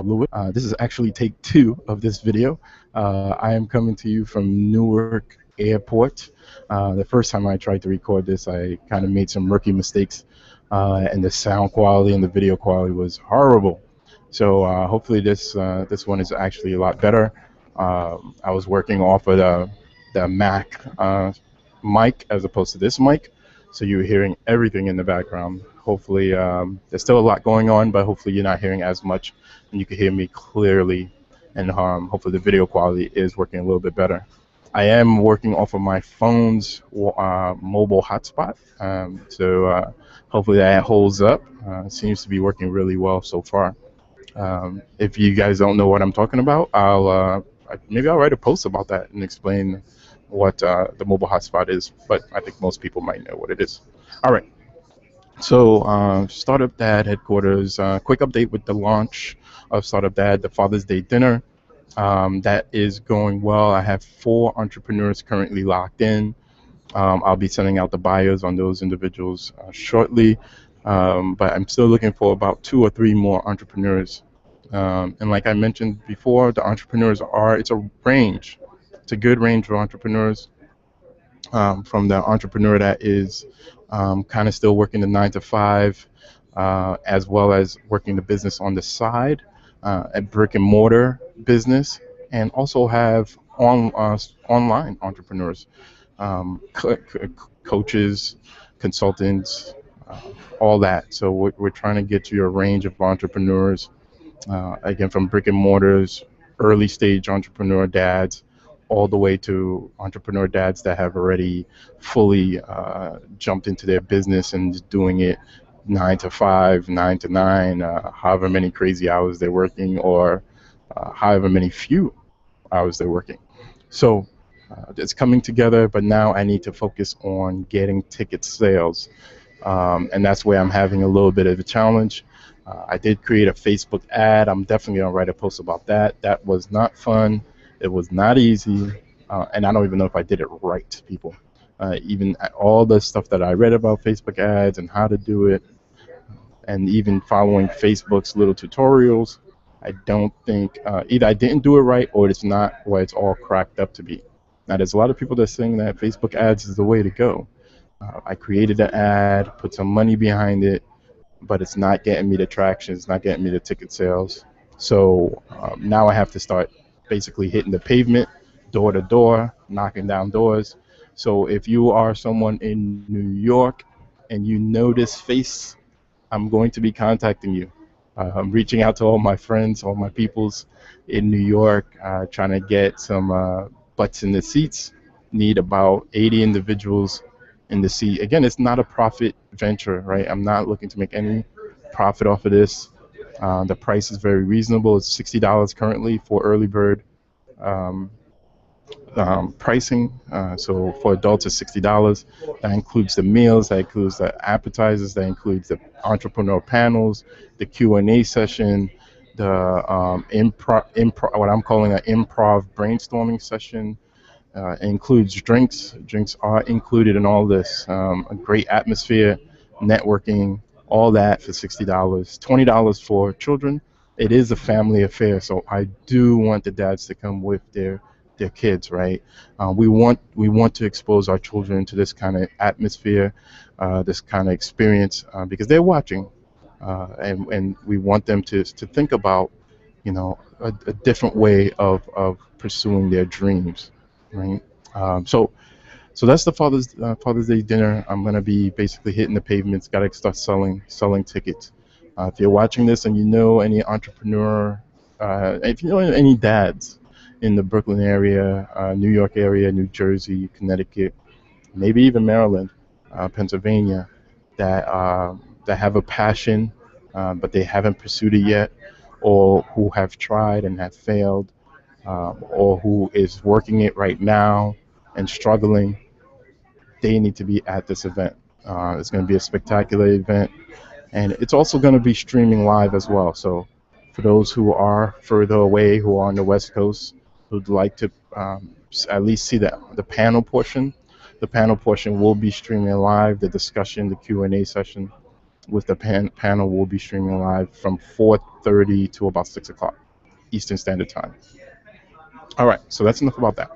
Lewis. This is actually take two of this video. I am coming to you from Newark Airport. The first time I tried to record this, I kind of made some rookie mistakes, and the sound quality and the video quality was horrible. So hopefully this one is actually a lot better. I was working off of the Mac mic as opposed to this mic, so you're hearing everything in the background. Hopefully, there's still a lot going on, but hopefully you're not hearing as much, and you can hear me clearly. And hopefully the video quality is working a little bit better. I am working off of my phone's mobile hotspot, so hopefully that holds up. It seems to be working really well so far. If you guys don't know what I'm talking about, maybe I'll write a post about that and explain what the mobile hotspot is. But I think most people might know what it is. All right. So, Startup Dad headquarters. Quick update with the launch of Startup Dad, the Father's Day dinner. That is going well. I have 4 entrepreneurs currently locked in. I'll be sending out the bios on those individuals shortly. But I'm still looking for about 2 or 3 more entrepreneurs. And like I mentioned before, the entrepreneurs it's a range. It's a good range of entrepreneurs, from the entrepreneur that is kind of still working the 9 to 5, as well as working the business on the side, a brick and mortar business, and also have online entrepreneurs, coaches, consultants, uh, all that. So we're trying to get to a range of entrepreneurs, again, from brick and mortars, early stage entrepreneur dads, all the way to entrepreneur dads that have already fully jumped into their business and is doing it 9 to 5, 9 to 9, however many crazy hours they're working, or however many few hours they're working. So it's coming together, but now I need to focus on getting ticket sales. And that's where I'm having a little bit of a challenge. I did create a Facebook ad. I'm definitely going to write a post about that. That was not fun. It was not easy. And I don't even know if I did it right, people. Even all the stuff that I read about Facebook ads and how to do it, and even following Facebook's little tutorials, I don't think either I didn't do it right, or it's not what it's all cracked up to be. Now, there's a lot of people that are saying that Facebook ads is the way to go. I created an ad, put some money behind it, but it's not getting me the traction. It's not getting me the ticket sales. So now I have to start basically hitting the pavement, door to door, knocking down doors. So if you are someone in New York and you know this face, I'm going to be contacting you. I'm reaching out to all my friends, all my peoples in New York, trying to get some butts in the seats. Need about 80 individuals in the seat. Again, it's not a profit venture, right? I'm not looking to make any profit off of this. The price is very reasonable. It's $60 currently for early bird um, pricing. So for adults, it's $60. That includes the meals, that includes the appetizers, that includes the entrepreneur panels, the Q&A session, the what I'm calling an improv brainstorming session. It includes drinks. Drinks are included in all this. A great atmosphere, networking, all that for $60. $20 for children. It is a family affair, so I do want the dads to come with their kids, right? We want to expose our children to this kind of atmosphere, this kind of experience, because they're watching, and we want them to think about, a different way of pursuing their dreams, right? So that's the Father's Day dinner. I'm gonna be basically hitting the pavements. Got to start selling tickets. If you're watching this and you know any entrepreneur, if you know any dads in the Brooklyn area, New York area, New Jersey, Connecticut, maybe even Maryland, Pennsylvania, that have a passion, but they haven't pursued it yet, or who have tried and have failed, or who is working it right now and struggling, they need to be at this event. It's going to be a spectacular event, and it's also going to be streaming live as well. So, for those who are further away, who are on the West Coast, who'd like to at least see the panel portion, the panel portion will be streaming live. The discussion, the Q&A session, with the panel will be streaming live from 4:30 to about 6 o'clock Eastern Standard Time. All right, so that's enough about that.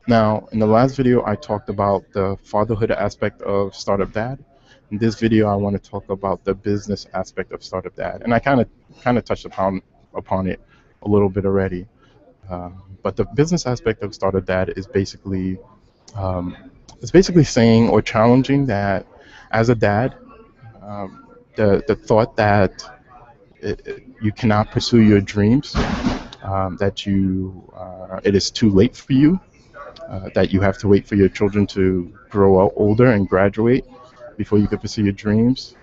Now, in the last video, I talked about the fatherhood aspect of Startup Dad. In this video, I want to talk about the business aspect of Startup Dad, and I kind of touched upon it a little bit already. But the business aspect of Startup Dad is um, basically saying or challenging that as a dad, the thought that you cannot pursue your dreams, that it is too late for you, that you have to wait for your children to grow up older and graduate before you can pursue your dreams.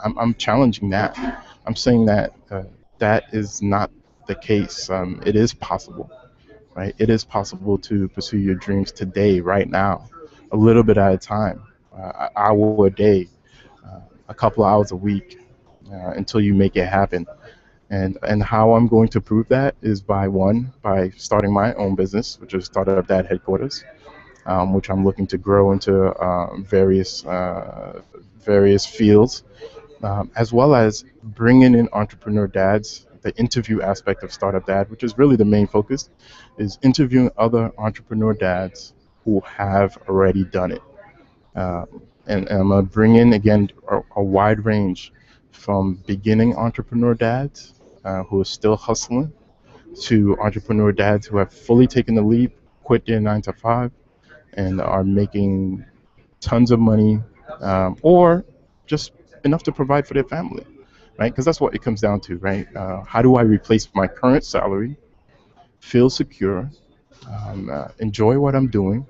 I'm challenging that. I'm saying that that is not the case. It is possible, right? It is possible to pursue your dreams today, right now, a little bit at a time, an hour a day, a couple of hours a week, until you make it happen. And how I'm going to prove that is by starting my own business, which is Startup Dad Headquarters, which I'm looking to grow into various fields, as well as bringing in entrepreneur dads. The interview aspect of Startup Dad, which is really the main focus, is interviewing other entrepreneur dads who have already done it. And I'm going to bring in, again, a wide range from beginning entrepreneur dads who are still hustling to entrepreneur dads who have fully taken the leap, quit their 9 to 5, and are making tons of money, or just enough to provide for their family, right? Because that's what it comes down to, right? How do I replace my current salary, feel secure, enjoy what I'm doing,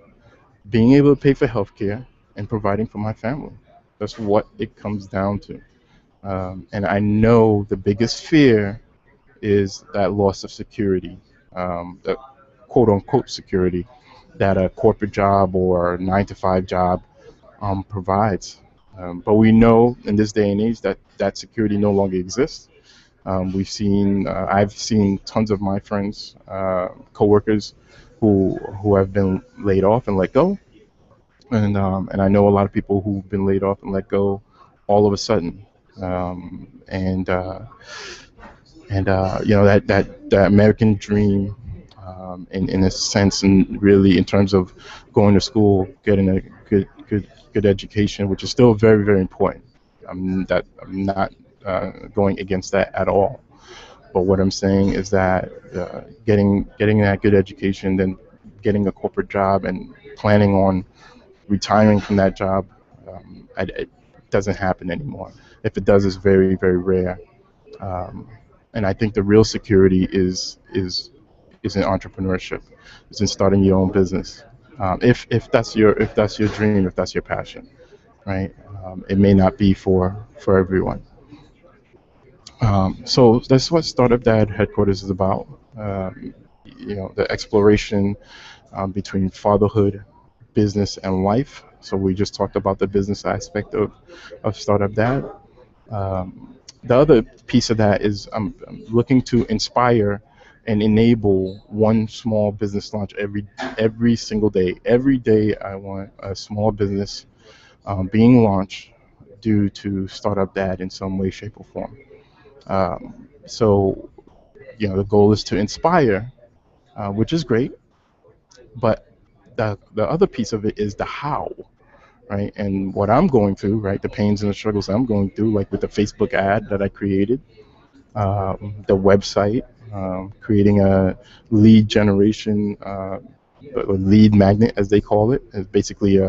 being able to pay for healthcare, and providing for my family? That's what it comes down to. And I know the biggest fear is that loss of security, the quote unquote security that a corporate job or 9 to 5 job provides. But we know in this day and age that that security no longer exists. I've seen tons of my friends, coworkers, who have been laid off and let go, and I know a lot of people who've been laid off and let go all of a sudden, um, and uh, that American dream, in a sense, and really in terms of going to school, getting a good education, which is still very, very important. I'm not going against that at all. But what I'm saying is that getting that good education, then getting a corporate job and planning on retiring from that job, it doesn't happen anymore. If it does, it's very, very rare. Um, and I think the real security is in entrepreneurship, is in starting your own business. If that's your dream, if that's your passion, right? It may not be for everyone. So that's what Startup Dad Headquarters is about. The exploration between fatherhood, business, and life. So we just talked about the business aspect of Startup Dad. The other piece of that is I'm looking to inspire and enable one small business launch every single day. Every day, I want a small business being launched due to Startup Dad in some way, shape, or form. So, the goal is to inspire, which is great, but the other piece of it is the how, right? And what I'm going through, right? The pains and the struggles I'm going through, like with the Facebook ad that I created, the website, creating a lead generation, a lead magnet, as they call it, is basically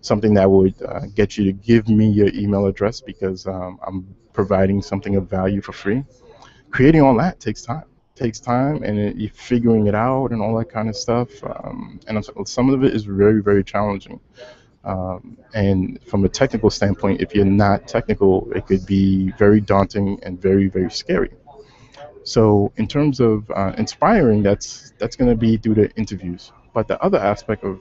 something that would get you to give me your email address because I'm providing something of value for free. Creating all that takes time, and you're figuring it out and all that kind of stuff. And some of it is very, very challenging. And from a technical standpoint, if you're not technical, it could be very daunting and very, very scary. So in terms of inspiring, that's going to be through the interviews. But the other aspect of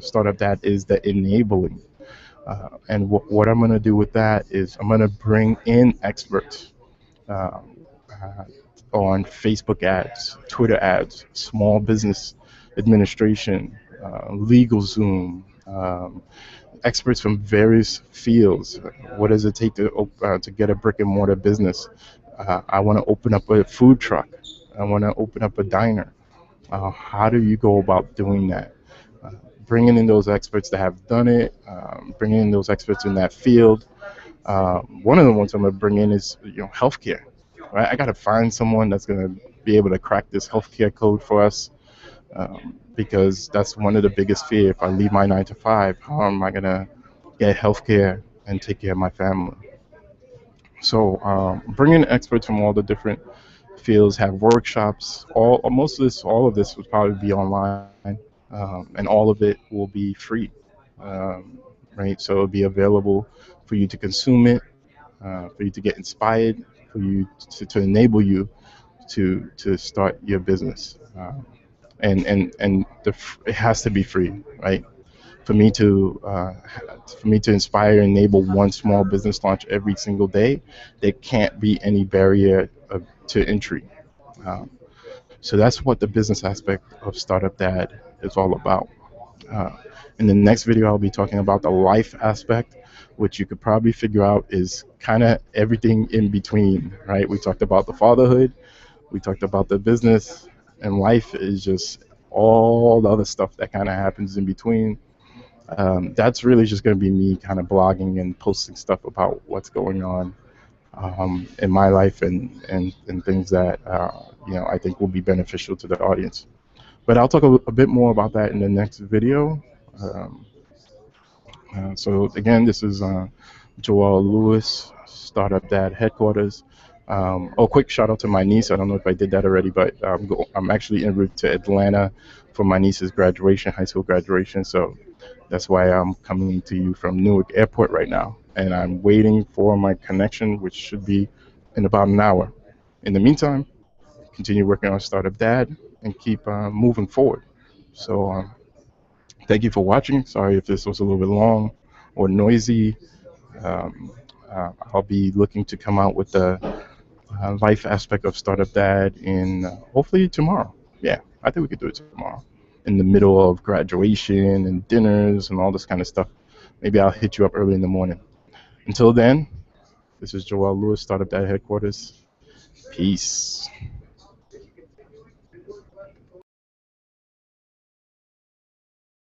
Startup Dad is the enabling. And what I'm going to do with that is I'm going to bring in experts uh, uh, on Facebook ads, Twitter ads, small business administration, LegalZoom, experts from various fields. What does it take to get a brick and mortar business? I want to open up a food truck. I want to open up a diner. How do you go about doing that? Uh, Bringing in those experts that have done it, bringing in those experts in that field. One of the ones I'm going to bring in is healthcare. Right? I got to find someone that's going to be able to crack this healthcare code for us, because that's one of the biggest fear. If I leave my 9 to 5, how am I going to get healthcare and take care of my family? So bringing experts from all the different fields, have workshops. All of this would probably be online, and all of it will be free, um, right? So it'll be available for you to consume it, for you to get inspired, for you to enable you to start your business. It has to be free, right? For me to inspire and enable one small business launch every single day, there can't be any barrier to entry. Um, so that's what the business aspect of Startup Dad is all about. Uh, in the next video, I'll be talking about the life aspect, which you could probably figure out is kind of everything in between, right? We talked about the fatherhood, we talked about the business, and life is just all the other stuff that kind of happens in between. That's really just going to be me kind of blogging and posting stuff about what's going on in my life, and things that I think will be beneficial to the audience. But I'll talk a bit more about that in the next video. Um, so again, this is Joel Lewis, Startup Dad headquarters. Quick shout out to my niece. I don't know if I did that already, but I'm actually en route to Atlanta for my niece's graduation, high school graduation. So that's why I'm coming to you from Newark Airport right now. And I'm waiting for my connection, which should be in about an hour. In the meantime, continue working on Startup Dad and keep moving forward. So thank you for watching. Sorry if this was a little bit long or noisy. Um, I'll be looking to come out with the life aspect of Startup Dad in hopefully tomorrow. Yeah, I think we could do it tomorrow. In the middle of graduation and dinners and all this kind of stuff. Maybe I'll hit you up early in the morning. Until then, this is Joel Lewis, Startup Dad headquarters. Peace.